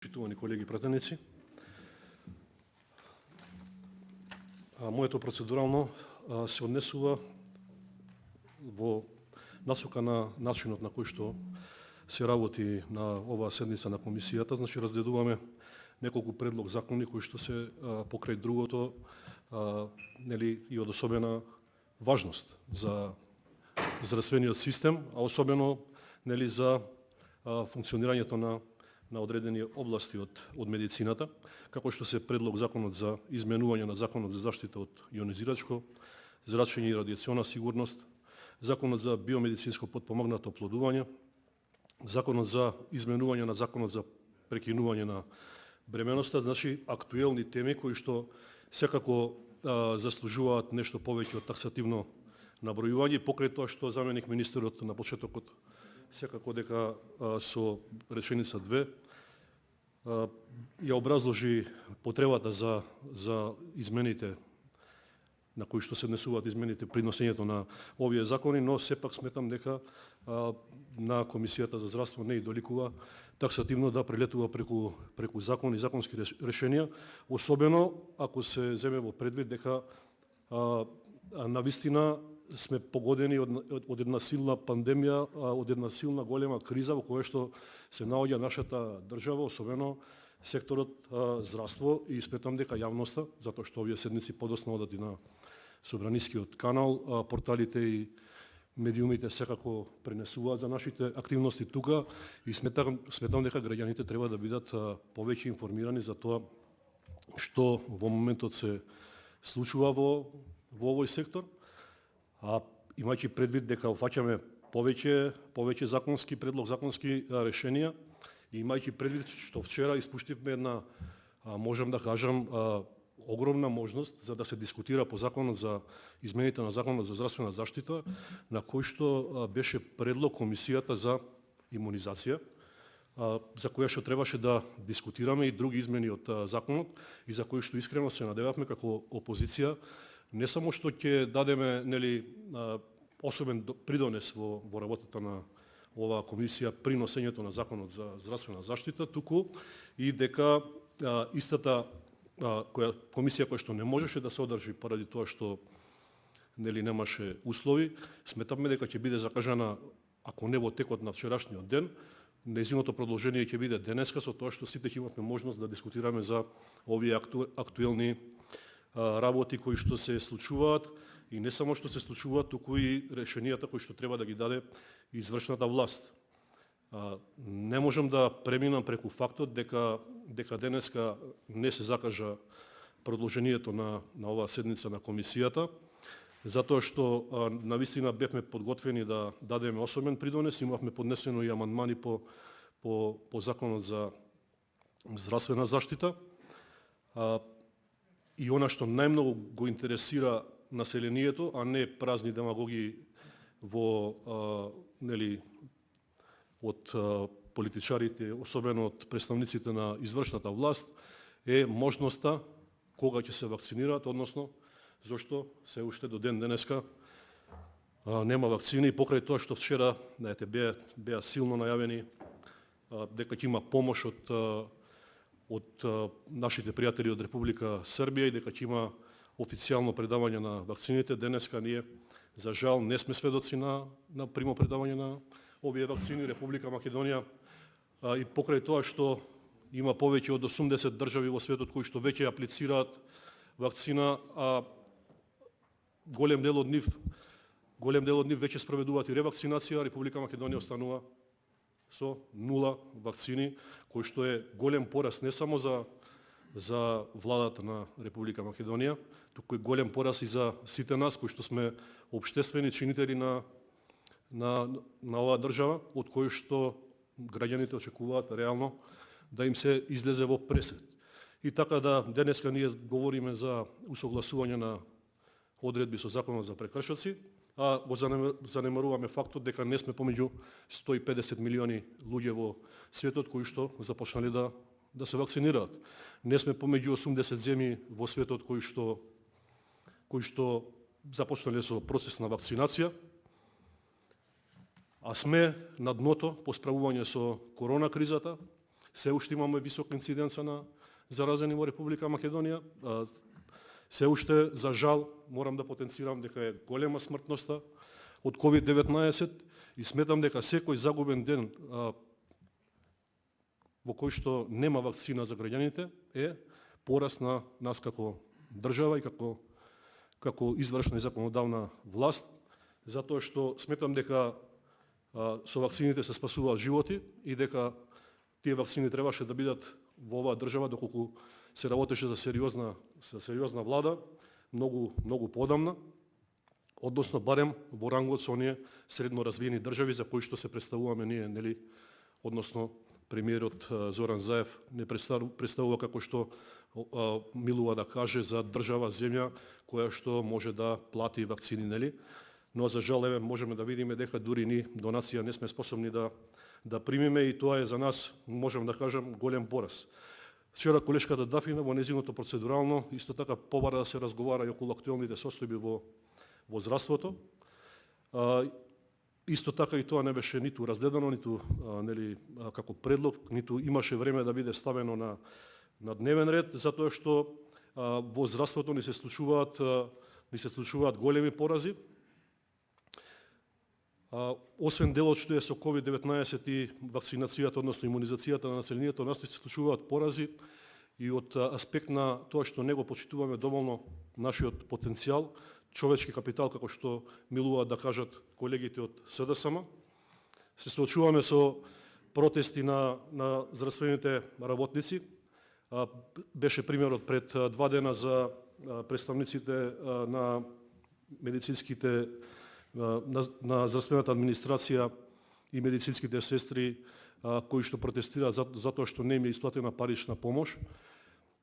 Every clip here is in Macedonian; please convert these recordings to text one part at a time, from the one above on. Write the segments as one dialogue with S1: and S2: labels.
S1: Почитувани колеги пратеници, моето процедурално се однесува во насока на начинот на кој што се работи на оваа седница на комисијата. Значи, разгледуваме неколку предлог закони кои што се покрај другото и од особена важност за здравствениот систем, а особено за функционирањето на одредени области од медицината, како што се предлог законот за изменување на законот за заштита од јонизирачко зрачење и радиациона сигурност, законот за биомедицинско потпомогнато оплодување, законот за изменување на законот за прекинување на бременоста, значи актуелни теми кои што секако заслужуваат нешто повеќе од таксативно набројување, покрај тоа што заменик министерот на почетокот секако дека со реченица 2 ја образложи потребата за измените на кои што се однесуваат измените при носењето на овие закони, но сепак сметам дека на Комисијата за здравство не и доликува таксативно да прелетува преку закони и законски решенија, особено ако се земе во предвид дека навистина сме погодени од една силна пандемија, од една силна голема криза во која што се наоѓа нашата држава, особено секторот здравство, и сметам дека јавноста, затоа што овие седници подоцна одат и на Собранискиот канал, порталите и медиумите секако пренесуваат за нашите активности тука, и сметам дека граѓаните треба да бидат повеќе информирани за тоа што во моментот се случува во овој сектор. Имајќи предвид дека офаќаме повеќе законски решенија, и имајќи предвид што вчера испуштивме една, можам да кажам, огромна можност за да се дискутира по законот за измените на законот за здравствена заштита, на кој што беше предлог Комисијата за имунизација, за која што требаше да дискутираме и други измени од законот, и за кој што искрено се надевавме како опозиција не само што ќе дадеме особен придонес во работата на оваа комисија при носењето на законот за здравствена заштита, туку и дека истата комисија која што не можеше да се одржи поради тоа што немаше услови, сметавме дека ќе биде закажана, ако не во текот на вчерашниот ден, нејзиното продолжение ќе биде денеска, со тоа што сите ќе имавме можност да дискутираме за овие актуелни работи кои што се случуваат, и не само што се случуваат, туку и решенијата кои што треба да ги даде извршната власт. Не можам да преминам преку фактот дека денеска не се закажа продолжението на оваа седница на комисијата, затоа што навистина бевме подготвени да дадеме особен придонес, имавме поднесено и амандмани по законот за здравствена заштита. И она што најмногу го интересира населението, а не празни демагоги од политичарите, особено од представниците на извршната власт, е можноста кога ќе се вакцинираат, односно зошто се уште до ден денеска нема вакцини, покрај тоа што вчера беа силно најавени дека ќе има помош од нашите пријатели од Република Србија и дека ќе има официјално предавање на вакцините. Денеска ние, за жал, не сме сведоци на примопредавање на овие вакцини. Република Македонија, и покрај тоа што има повеќе од 80 држави во светот кои што веќе аплицираат вакцина, а голем дел од нив веќе спроведуваат и ревакцинација, Република Македонија останува со 0 вакцини, кој што е голем пораз не само за владата на Република Македонија, туку е голем пораз и за сите нас кои што сме општествени чинители на оваа држава, од кој што граѓаните очекуваат реално да им се излезе во пресед. И така да денеска ние говориме за усогласување на одредби со законот за прекршоци, а го занемаруваме фактот дека не сме помеѓу 150 милиони луѓе во светот кои што започнале да се вакцинираат. Не сме помеѓу 80 земји во светот кои што започнале со процес на вакцинација, а сме на дното по справување со корона кризата, се уште имаме висока инциденца на заразени во Република Македонија. Се уште, за жал, морам да потенцирам дека е голема смртноста од COVID-19 и сметам дека секој загубен ден во кој што нема вакцина за граѓаните е порас на нас како држава и како извршна и законодавна власт, затоа што сметам дека со вакцините се спасуваат животи и дека тие вакцини требаше да бидат во оваа држава доколку се работеше за сериозна влада, многу подамна, односно барем во рангот со оние средно развиени држави за кои што се представуваме ние, нели, односно премиерот Зоран Заев не представува како што милува да каже за држава земја која што може да плати вакцини, нели? Но за жал еве можеме да видиме дека дури ни донација не сме способни да примиме и тоа е за нас, можам да кажам, голем пораз. Вчера колешката Дафина во незиното процедурално исто така побара да се разговара и околу актуелните состојби во здравството. Исто така и тоа не беше ниту разгледано, ниту нели како предлог, ниту имаше време да биде ставено на дневен ред, затоа што во здравството ни се случуваат големи порази. Освен делот што е со COVID-19 и вакцинацијата, односно имунизацијата на населението, нас се случуваат порази и од аспект на тоа што не го почитуваме доволно нашиот потенцијал, човечки капитал, како што милуваат да кажат колегите од СДСМ. Се соочуваме со протести на здравствените работници. Беше примерот пред 2 дена за представниците на медицинските на здравствената администрација и медицинските сестри кои што протестираат затоа што не им е исплатена парична помош.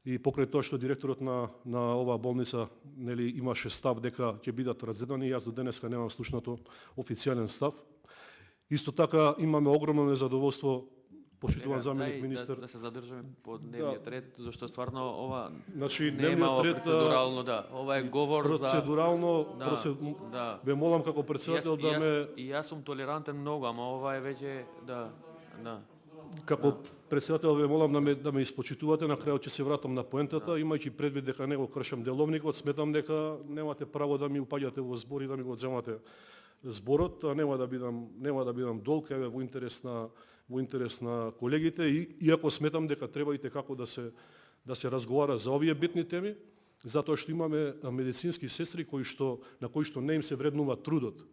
S1: И покрај тоа што директорот на оваа болница нели имаше став дека ќе бидат разгледани, јас до денеска немам слушнато официјален став. Исто така имаме огромно незадоволство, почитуван заменик министер.
S2: Да се задржаме по дневниот ред, зашто стварно ова
S1: дневниот ред
S2: процедурално, да. Ова е говор
S1: процедурално,
S2: да.
S1: Ве молам како претседател да ме...
S2: И јас сум толерантен многу, ама ова е веќе, да.
S1: Како претседател ве молам да ме испочитувате, на крајот ќе се вратам на поентата, имајќи предвид дека не го кршам деловникот, сметам дека немате право да ми упаѓате во збор и да ми го земате зборот, нема да бидам долг, еве во интерес на колегите, иако сметам дека треба и како да се разговара за овие битни теми, затоа што имаме медицински сестри на кои што не им се вреднува трудот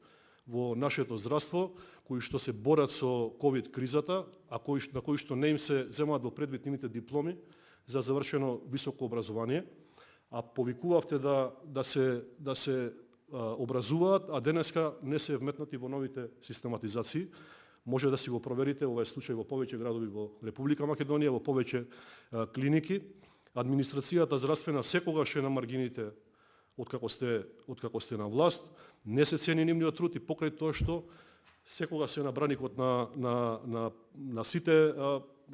S1: во нашето здравство, кои што се борат со ковид кризата, а на кои што не им се земаат во предвид нивните дипломи за завршено високо образование, а повикувавте да се образуваат, а денеска не се вметнати во новите систематизации. Може да си го проверите, ова е случај во повеќе градови во Република Македонија, во повеќе клиники. Администрацијата здравствена секогаш е на маргините откако сте на власт, не се цени нивниот труд и покрај тоа што секогаш се на браникот на сите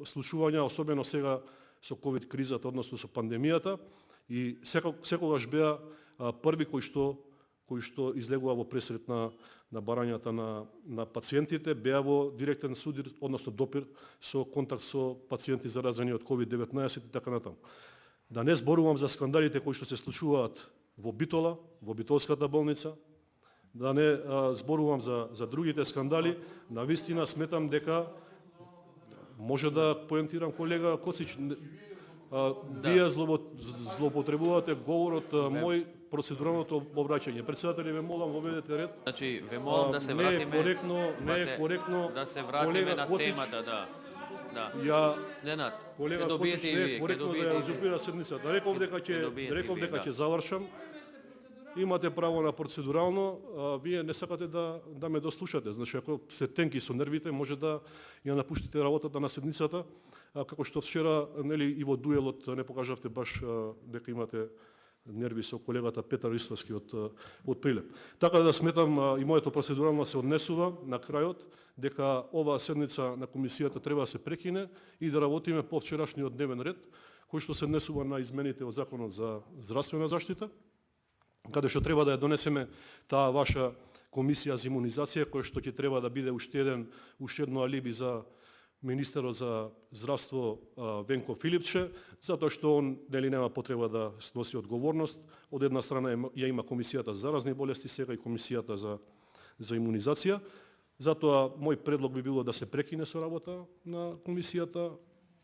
S1: случувања, особено сега со ковид кризата, односно со пандемијата, и секогаш беа први кои што излегува во пресред на барањата на пациентите, беа во директен судир, односно допир со контакт со пациенти заразени од COVID-19 и така натаму. Да не зборувам за скандалите кои што се случуваат во Битола, во Битолската болница, да не зборувам за другите скандали, навистина сметам дека може да поентирам колега Коцич, вие злоупотребувате говорот мој, процедуралното обраќање. Претседатели, ве молам воведете ред.
S2: Значи, ве молам да се вратиме.
S1: Не е коректно.
S2: Да се вратиме на темата, да. Ненад,
S1: колега Косич, не е коректно да ја узурпира седницата. Реков дека ќе завршам. Имате право на процедурално, вие не сакате да ме дослушате. Значи, ако сте тенки со нервите, може да ја напуштите работата на седницата, како што вчера, нели, и во дуелот не покажавте баш дека имате нерви со колегата Петар Иславски од Прилеп. Така да сметам и моето процедурално се однесува на крајот дека оваа седница на комисијата треба да се прекине и да работиме по вчерашниот дневен ред, кој што се однесува на измените од Законот за здравствена заштита, каде што треба да ја донесеме таа ваша комисија за имунизација, која што ќе треба да биде уште едно алиби за министерот за здравство Венко Филипче, затоа што он нема потреба да сноси одговорност. Од една страна ја има комисијата за заразни болести, сега и комисијата за имунизација. Затоа мој предлог би било да се прекине со работа на комисијата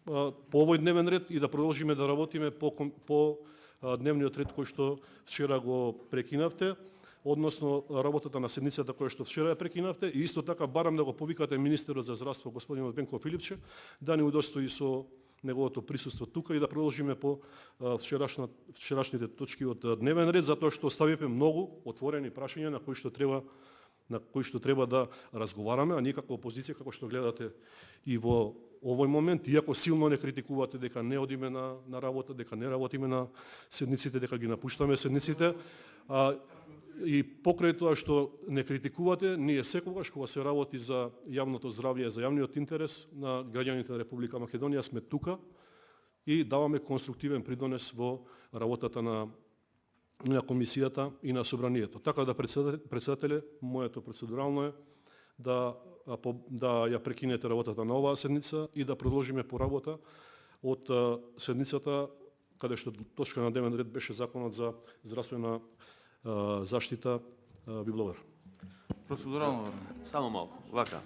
S1: по овој дневен ред и да продолжиме да работиме по дневниот ред кој што вчера го прекинавте, односно работата на седницата која што вчера ја прекинавте, и исто така барам да го повикате министерот за здравство господинот Венко Филипче да ни удостои со неговото присуство тука и да продолжиме по вчерашните точки од дневен ред, затоа што оставивме многу отворени прашања на кои што треба да разговараме, а ние како опозиција, како што гледате и во овој момент, иако силно не критикувате дека не одиме на работа, дека не работиме на седниците, дека ги напуштаме седниците, и покрај тоа што не критикувате, ние секогаш кога се работи за јавното здравје, за јавниот интерес на граѓаните на Република Македонија сме тука и даваме конструктивен придонес во работата на комисијата и на собранието. Така да председателе, моето процедурално е да ја прекинете работата на оваа седница и да продолжиме по работа од седницата каде што точка на дневен ред беше законот за здравствена заштита. Ви благодарам.
S3: Процедурално.
S2: Само малку, вака.